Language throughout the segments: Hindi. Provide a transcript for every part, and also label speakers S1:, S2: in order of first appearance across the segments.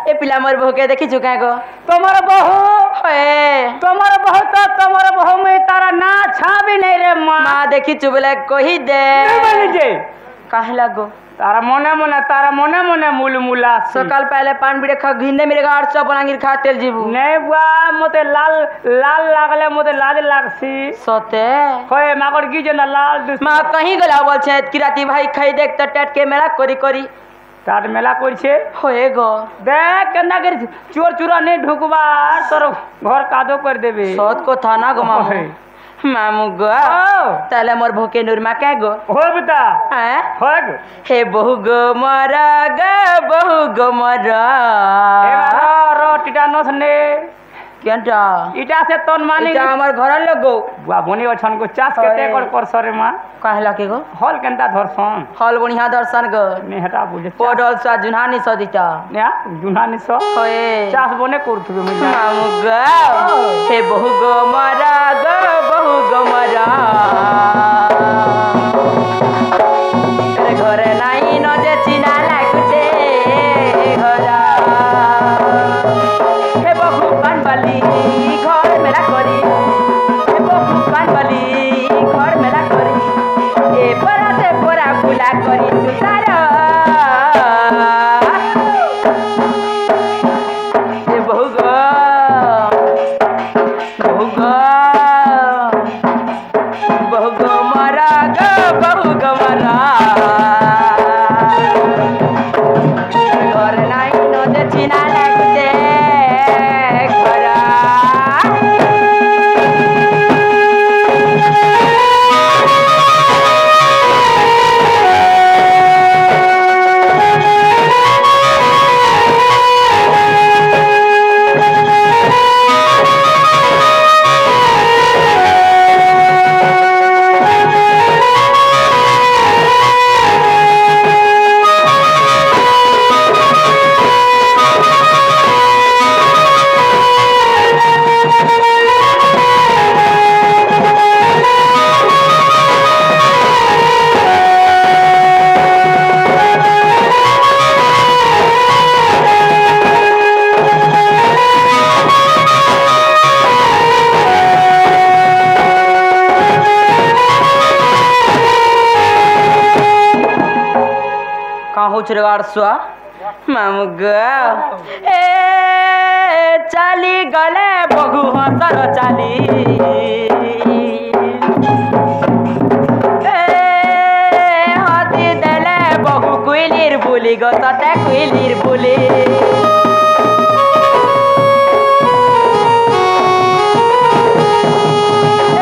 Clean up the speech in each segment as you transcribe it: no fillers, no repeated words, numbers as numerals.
S1: ए पिला मोर बहू के देखी चुका गो
S2: तोमर बहू
S1: ए
S2: तोमर बहू तो तोमर बहू में तारा ना छाबी नहीं रे माँ
S1: माँ देखी चुबले कही दे
S2: जे
S1: काहे लागो
S2: तारा मने मने मुलमुला
S1: सकाल पहले पान बीड़े खा घिंदे मेरे गाड़ सब बनागिर खा तेल जीबू
S2: नहीं बुआ मते लाल लाल लागले मते लाज लागसी
S1: सोते
S2: होए मागर की जना लाल दुस
S1: माँ कहीं गला बोल छे कि राती भाई खाई देख त टेट के मेला करी करी
S2: तार मेला करछे
S1: होए गो
S2: देख केना कर चोर चुरा नहीं ढुकबा तोर घर कादो कर देबे
S1: सोत को थाना गो मामू मामू गो ताले मोर भोके नुरमा के गो
S2: हो बता
S1: हैं
S2: हो गो
S1: हे बहु गो मरा ग बहु गो मरा
S2: ए मारो रो टिटानस ने
S1: केंटा
S2: इटा से तन मानी
S1: इटा हमर घर लगो
S2: बुआ बनी अछन को चास केते कर सरे मां
S1: कहला के गो
S2: हॉल केनता धरसन
S1: हॉल बढ़िया दर्शन गो
S2: ने हटा बुझे
S1: पोडल सा जुनानी सदिता
S2: ने जुनानी सो
S1: होए
S2: चास बने करथुबे मुजा
S1: मामू गो हे बहु गो मरा ग बहु गो मरा रे घरे नाई न जे चिना लागुचे घरा हे बहु कानबाली घर मेला करी हे बहु कानबाली घर मेला करी ए पराते परा बुला करी सुतारा ए बहु गो बहु गो बहु गो मरा ग बहु गो मरा घर नाई न जे चिना लागुचे घरा चुरगाड़ सुआ मामू गो ए चाली गले बगु हसर चाली ए हाथी देले बगु कुइलिर बुली गो तते कुइलिर बुली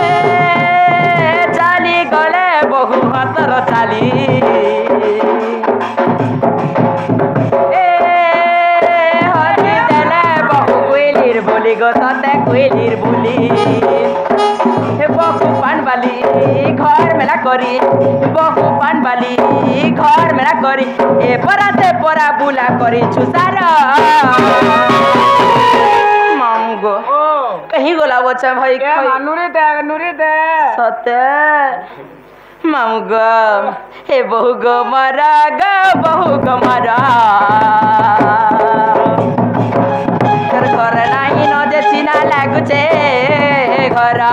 S1: ए चाली गले बगु हसर चाली गो तते कोइलिर बुली हे बहु पान बाली घर मेला करी बहु पान बाली घर मेला करी ए पराते परा बुला करी छुसारा मामू गो कहीं गोला बच्चा भाई
S2: नूरी दे
S1: सते मामू गो हे बहु गो मरा ग बहु गो मरा घर नाही न जे चिना लागुचे घरा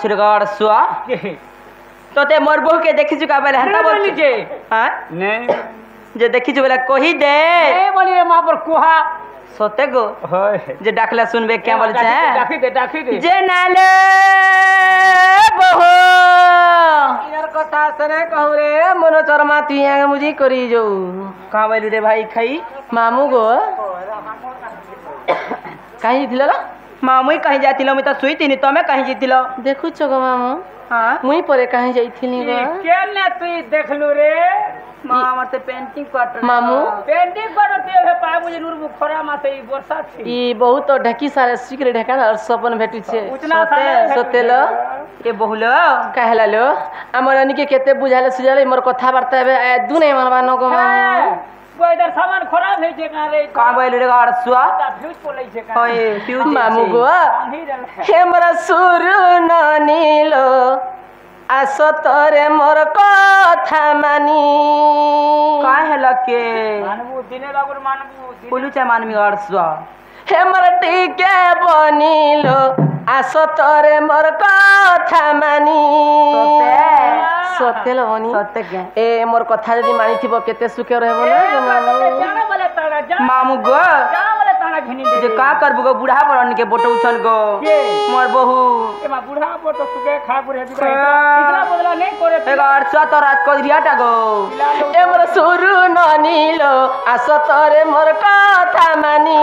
S1: छुरगाड़ सुआ तो ते मोर बहू के देखी चुका बेले हंता बोल जे हां
S2: नहीं
S1: जे देखी छु बेले कही दे
S2: ए बोली रे मां पर कुहा
S1: सोते गो
S2: होय
S1: जे डाकला सुनबे क्या बोल छे
S2: डाकी दे
S1: जे नाले टिया मुझे करी जो
S2: कहाँ बोलू रे भाई खाई
S1: मामू गो कहीं ଥିଲ ଲ
S2: मुई कहीं जाती मुई तो शुईथिनी तमें कहीं जीतिल
S1: ଦେଖୁଛ ଗो ମାମୁ
S2: हाँ
S1: ମୁଇଁ ପରେ କାହିଁ ଯାଇଥିଲି ଗो
S2: केने तू देखलू रे माँ मते पेंटिंग कर
S1: मामू
S2: पेंटिंग करते हे पा मुझे नूर खरा माते वर्षा थी
S1: ई बहुत ढकी सारे सीक्रेट ढका और सपन भेटु छे
S2: उतना
S1: सतेल
S2: ये बहुल
S1: कहला लो हमर अनिके केते बुझाले सुझाले मोर कथा वार्ता बे दु नै मनबा न गो मामू
S2: कोई इधर सामान खराब है जे का रे कहां बोल रे गाड़सुआ फ्यूज बोलै छे का ओए फ्यूज
S1: मामू गो हमरा सुरु ननीलो आसतरे मोर कथा मानी
S2: काय हला के मानबू दिने बाबूर मानबू बोलू चा मानमी गाड़सुआ
S1: हेमर टिके बनिलो आसतरे मोर कथा मानी सतेल बनी
S2: सत्य के
S1: ए मोर कथा जदी मानी थिबो केते सुखे रहबो ना
S2: जाना बोले ताड़ा मामू गो जाना बोले ताड़ा घिनी दे जे का करबू गो बूढ़ा बरन के बोटो उछन गो मोर बहू ए मा बूढ़ा बोटो सुके खा पुरे दिखा इतना बदला नहीं करे ए गाड़सा तो रात को रियाटा गो
S1: ए मोर सुरु ननीलो आसतरे मोर कथा मानी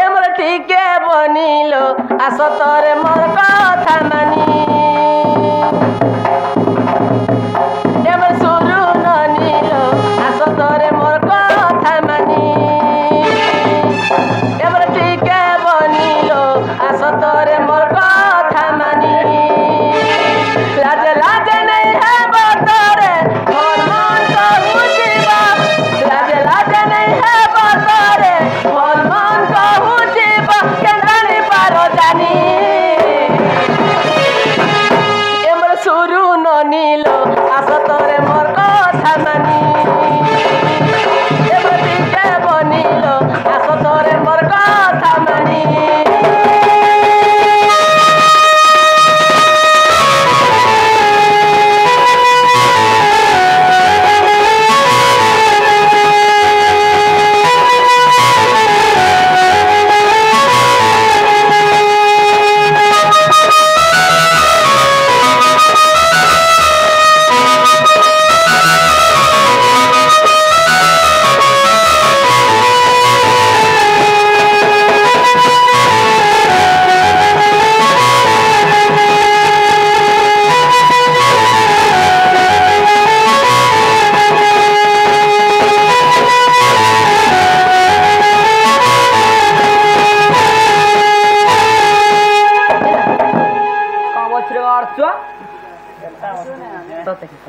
S1: ए मोर टिके बनिलो आसतरे मोर कथा मानी एमर सुरु ननीलो आसतरे मोर कथा मानी एमर टिके बनिलो आसतरे मोर कथा मानी लाज लाज नहीं है बतरे मोर मन कहू जीवा लाज लाज नहीं है बतरे मोर मन कहू जीवा केंद्रनी पारो जानी एमर सुरु ननीलो आसतरे मोर कथा मानी एमर टिके बनिलो आसतरे मोर कथा मानी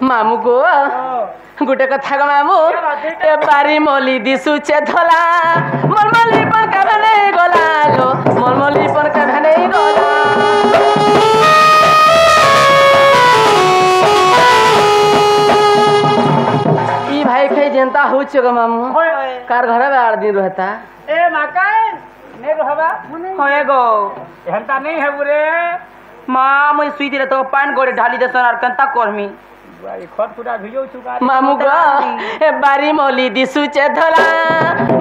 S1: मामू गो गुटे कथा गो मामू ए बारी मली दिसुचे धला मलमली पण कभे नहीं गला लो मलमली पण कभे नहीं गला ई भाई खाई जनता होछ गो मामू कार घर में 8 दिन रहता
S2: ए माकाई नहीं रहबा होए गो हंता नहीं है बुरे मां मुई सुई दिले तो पान गोड़े ढाली देसन और कंता करमी खत फुटा भिजो चुका
S1: मामू गो ए बारी मली दिसुचे धला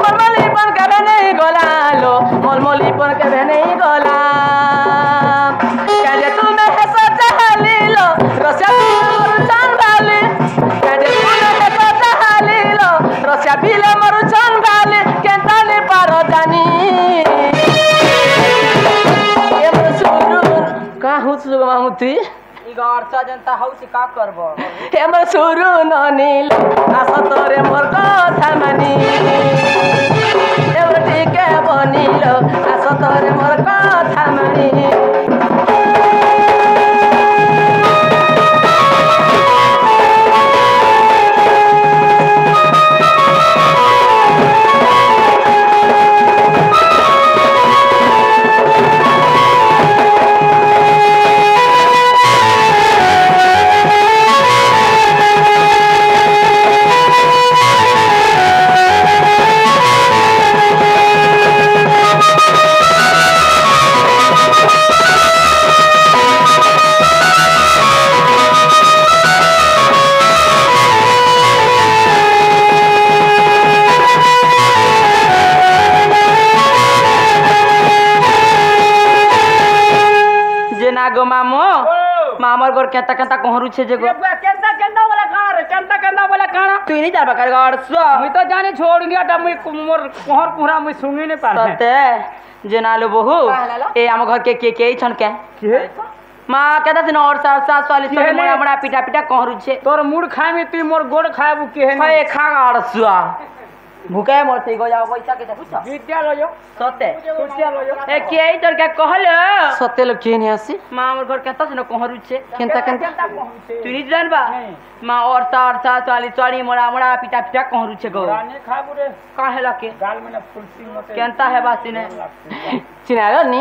S1: मलमली पण कभे नहीं गला लो मलमली पण कभे नहीं गला काजे तुमे है सचाली लो रसिया मरु चान डाली काजे तुमे है सचाली लो रसिया बिले मरु चान डाली केंताली पारो जानी ए मोर सुरु का हुछ मामू ती
S2: गाड़सा जनता हाउस का करबो
S1: हेमर सुरु ननील आसतरे मोर कथा मानी एमर टिके बनिलो आसतरे मोर कथा मानी
S2: गो मामो मामर गोर केता केता कहरु छे जे गो
S1: केता केता वाला
S2: केंदा बोले काना
S1: तू नहीं जान बकर गड़सुआ
S2: मुई तो जाने छोड़ गया ता मुई मोर कोहर कुहरा मुई सुंगी नहीं पाले
S1: सते जेनालो बहु ए हम घर के छन के माँ कहता थी ना और सास सास वाली सब मोड़ा मोड़ा पिटा पिटा कहरु छे
S2: तोर मुड़ खाए तुई मोर गोड़ खाए के है
S1: ए खा गड़सुआ भूखे मरते गो जाओ पैसा के पूछो
S2: विद्या लो जो
S1: सते
S2: विद्या लो जो
S1: ए के तोर के कहल सते लोग के नहीं आसी माँ हमर घर कहता न कहरु छे केनता केनता तू नहीं जानबा माँ और सास वाली चड़ी मोड़ा मोड़ा पिटा पिटा कहरु छे गो
S2: रानी खाबू रे
S1: काहे लके
S2: गाल में फुलसी मते
S1: केनता है बासी ने चिनालो नी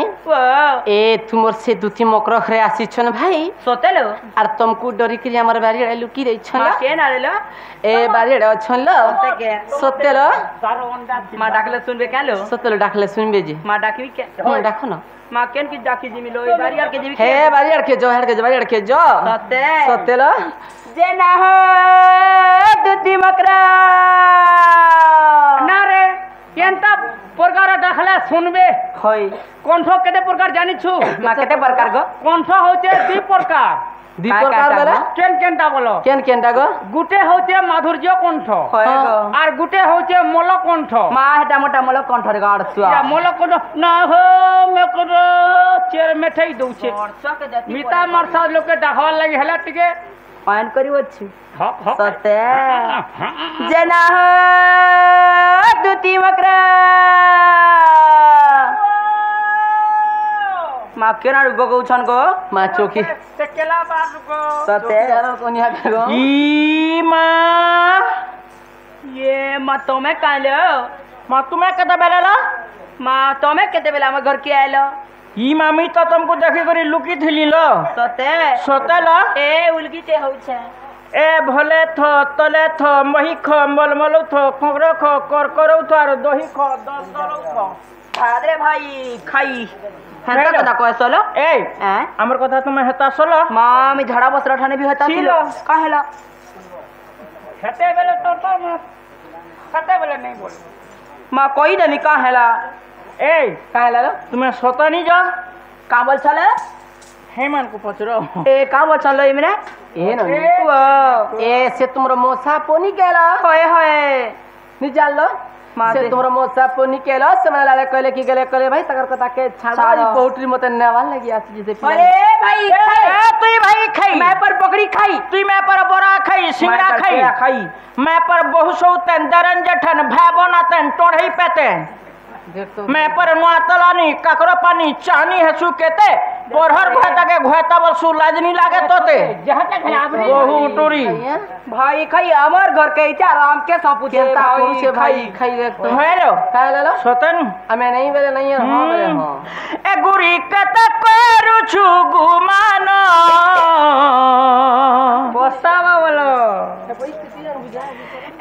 S1: ए तुमर से दुती मकर खरे आसी छन भाई सतेलो आर तुमको डरी के हमर बारी रे लुकी रे छन मां के ना रेलो ए बारी रे छन लो सतेलो
S2: सारो अंडा
S1: मां डाकले सुनबे कालो सतेलो डाकले सुनबे जी मां डाकबी के हां डाको ना मां केन की डाकी जी मिलो ए बारी आर के जी हे बारी आर के जो हर के बारी आर के जो सतेलो जे ना हो दुती मकरा
S2: ना रे केनता प्रकार डाखला सुनबे
S1: होय
S2: कोनठो केते प्रकार जानि छु
S1: मा केते प्रकार गो
S2: कोनठो होचे दि प्रकार
S1: बोला
S2: केन केनटा बोलो
S1: केन केनटा गो
S2: गुटे होचे माधुर्य कोंठ
S1: होय गो
S2: आर गुटे होचे मोल कोंठ
S1: मा हेटा मोटा मोल कोंठ रे गाड़सुआ
S2: या मोल कोंठ ना हो मे को चेर मेठई दउछे मिता मरसा लोग के डाहवा लागि हला टिके
S1: पान करिवो छि सते
S2: जना
S1: जना हो दुती मकरा मा केना बगौ छन गो मा चोकी
S2: से केला बात को
S1: सते कोनिया गो ई मा ये मा तमे काले
S2: मा तुम्हें कते बेला
S1: मा तमे केते बेला हम घर के आइलो
S2: ई मामी तो तुमको देखि करी लुकी थिली लो
S1: सते
S2: सतेला
S1: ए उलगी ते हो छे
S2: ए भले थो तले थो मही ख मलमलु थो खोगरो ख कर करौ थो आर दही ख दस दलौ थो
S1: भादरे भाई खाई हंता कदा कहसलो
S2: ए हमर कथा तुम हेता सलो
S1: मामी झड़ा बसरा ठाने भी हेता
S2: छिलो
S1: काहेला
S2: खते बेले तो म खते बेले नहीं बोल
S1: मां कोई दनी काहेला
S2: ए
S1: काहेला लो
S2: तुम्हें सोता नहीं जा
S1: का बोल छले
S2: हेमन को पचरो
S1: ए का बोल छलो इमने ए न ए से तुमरो मोसा पोनी केला होय होय नि जालो से तुमरो मोसा पोनी केला से मला लाले कहले की गेले कहले भाई तकर कथा के छाड़ी पोटरी मते नेवाल लगी आसी जैसे अरे भाई
S2: तू भाई खाई
S1: मैं पर पकड़ी खाई
S2: तू मैं पर बोरा खाई सिंगड़ा खाई मैं पर बहुसौ तन दरन जठन भाबना तन टोढ़ई पेते मैं पर नुआतलानी काकरो पानी चानी है सुकेते बोरहर घोता के घोता बसु लाजनी लागे तोते जहां तक बहु टोरी
S1: भाई खाई हमर घर के इचा आराम के सब जनता करू से भाई खाई देख तो
S2: हेलो
S1: काहे लेलो
S2: सोतन
S1: हमें नहीं बेले नहीं है हां बेले हां
S2: ए गुरी कत करू छु गुमान पोस्तावा बोलो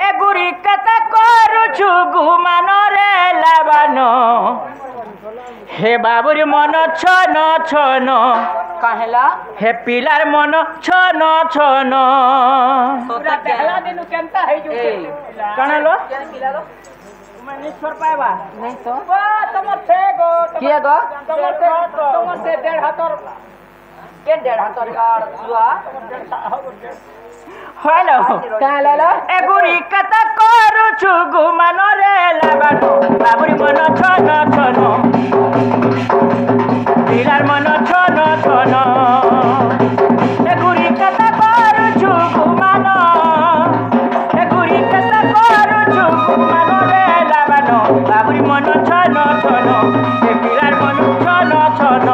S2: ए गुरी कत करू छु गुमान रे लाबानो हे बाबुरी मन छन छन
S1: काहेला
S2: हे पिलार मन छन छन
S1: पूरा पहला दिन केनता है जो
S2: कणलो
S1: पिलालो
S2: मैं नहीं छोड़ पाएबा
S1: नहीं तो
S2: वाह तुम से गो
S1: किया गो
S2: तुम से 1.5 हाथ और
S1: के 1.5 हाथ और गाड़ सुआ
S2: हेलो
S1: काहेला
S2: ए गुरी कत करू छु गुमान रे लाबानो बाबुरी मन छन छन पिलार मन छन छन ए गुरी कत करू छु गुमान ए गुरी कत करू छु गुमान रे लाबानो बाबुरी मन छन छन ए पिलार मन छन छन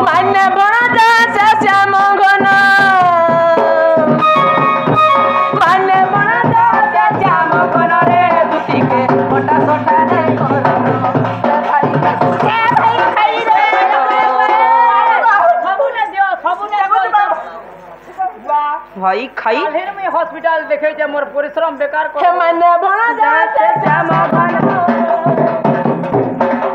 S1: माने बड़ा दास श्याम घन माने बड़ा दास श्याम घन रे दुती के मोटा सोटा रे भाई खाई रे भाई खाई
S2: में हॉस्पिटल देखे जे मोर परिश्रम बेकार कर
S1: हे माने बड़ा दास श्याम घन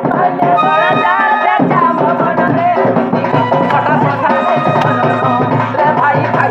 S1: माने बड़ा दास श्याम घन रे दुती के मोटा सोटा रे भाई खाई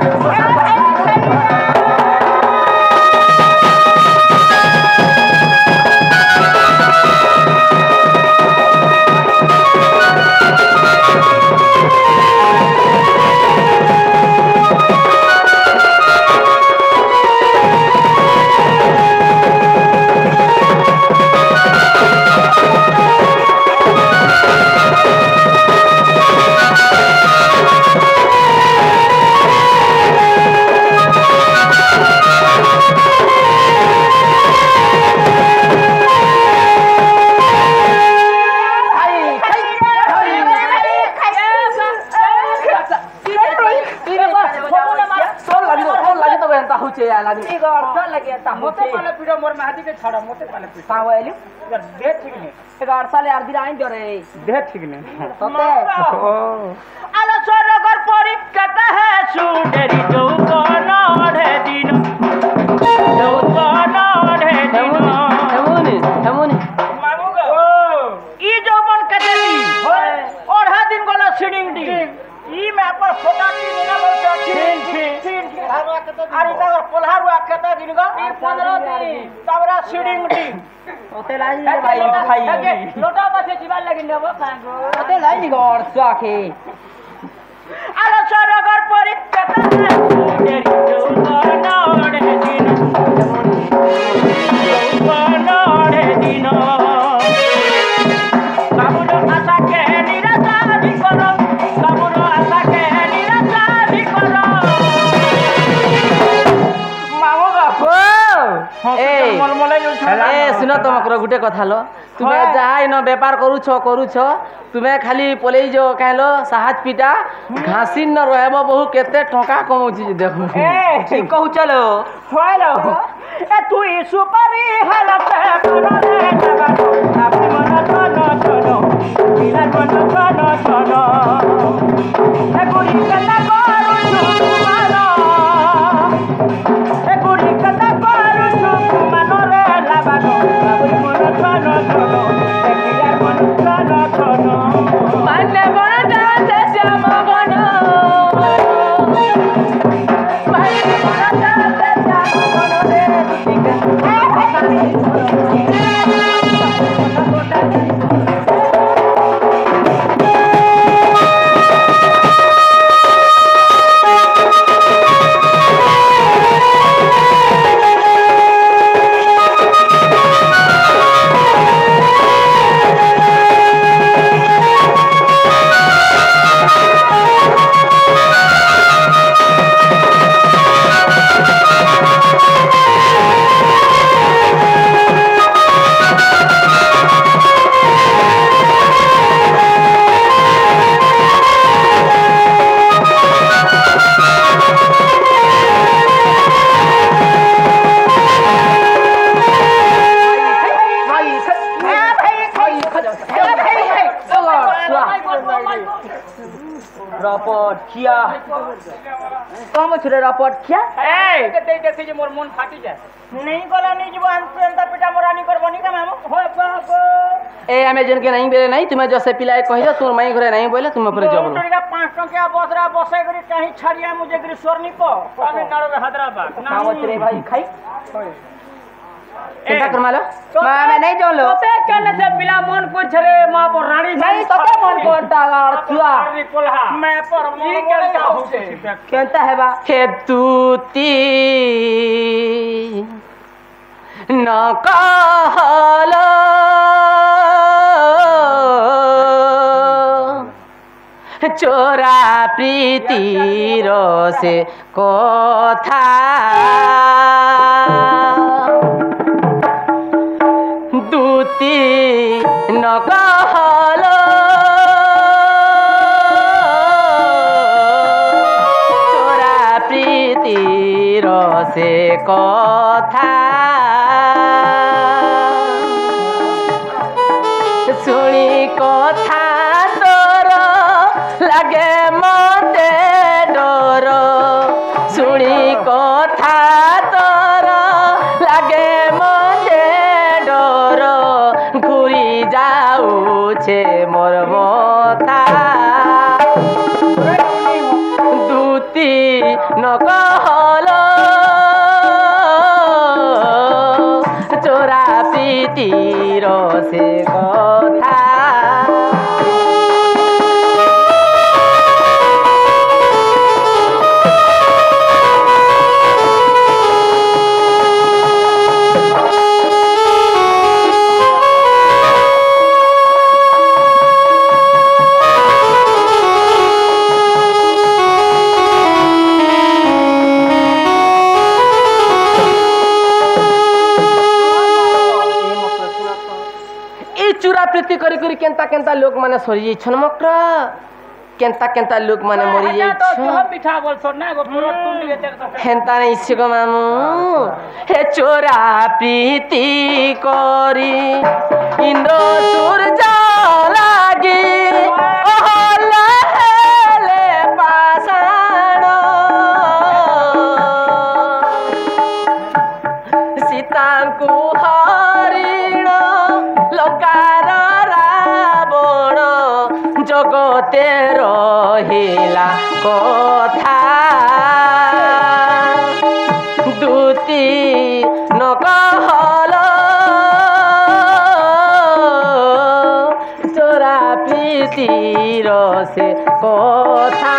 S2: आला ई गर्छ लगे ता
S3: मोते पाले पीड़ो मोर महादी के छाड़ा मोते पाले पीड़ो
S2: ता वाली
S3: इधर दे ठीक नहीं
S2: ए गर्छ ले आर दिराइन जरे
S3: दे ठीक नहीं
S2: सते
S1: आलो सरगर परी कता है सुडरी जो कोनोड़े दिन जो कोनोड़े दिन
S2: हेमुनी
S3: मामू गो
S1: ई जो बन कते दी और हा दिन गोला सिडिंग दी
S3: ई में पर फोटा की ना बोल ठीक अरे तगर पोल्हारुआ कते दिन गो 15 दिन तबरा सीडिंग दी
S2: ओते लाई ले भाई खाई
S3: लोटा पाछे जीवा लगिन देबो कांगो
S2: ओते लाई नि गर्छ आखे
S1: आलो सरगर परी कता है सुडरी जो कोनोड़े दिन कोनोड़े दिन कामुनो आशा के निराशा भी करो कामुनो आशा के निराशा भी करो
S3: मामू गो
S2: ए
S3: मलमले जो छला
S2: ए सुनो तुमको गुटे कथा लो तुमे जहा इन व्यापार करूछ तुमे खाली पलई जो कहलो साहज पिटा घासी न रहबो बहु केते टका कमौची देखो
S3: ए
S2: ठीक कहू चलो
S3: होलो ए तू ई सुपारी हालत करो रे जगा अपने मन चलो चलो बिना मन चलो चलो ए गुरी कता करू सुमानो ए गुरी कता करू सुमानो रे लाबानो अपने मन चलो चलो ए किया मन चलो चलो
S1: मन बना से श्याम बनो मन बना से श्याम बनो रे
S2: रपट किया कम छुरे रपट किया
S3: ए कते देखि जे मोर मन फाटी जाय नहीं गला नहीं जीव अंत पिटा मोरानी करबनी का मामू होय बाबो
S2: ए हमें जन के नहीं बेले नहीं तुम्हें जैसे पिलाए कहिलो तुम मई घरे नहीं बोले तुम ऊपर जब
S3: टोरीका 5 टकिया बसरा बसे करी कहीं छड़िया मुझे गिरी सोरनी को तमिलनाडु में हैदराबाद
S2: ना रे भाई खाई चिंता कर मालो मैं नहीं जानलो
S3: तोते कहले से बिला मन को छरे मां पर रानी
S2: नहीं तो के मन कोटा गार छुआ
S3: मैं पर मन केलता होसे
S2: केलता है बा हे तूती न कहलो चोरा प्रीतिर से कथा दूती न कहलो चोरा प्रीतिर से कथा सुनी कथा तोर लगे मते डर सुनी कथा तोर लगे मते डर घुरी जाऊछे मोर मथा दूती न कहलो चोरा प्रीतिर से कथा चूरा प्रीति करी करी केंता केंता लोग माने सरी छन मक्र
S1: केंता केंता लोक माने मरी
S3: तो
S1: जाइछ
S3: हम बिठा बोल सो ना गो पूरा तुम लिए तेरे तो
S1: हेंता नहीं छिगो मामू हे चोरा प्रीति करी इंद्र सूरज लागी ओहला हेले पाषाण सीता को हरिण लंकार रावण जगते रहिला कथा दूती नकहल चोरा प्रीतिर से कथा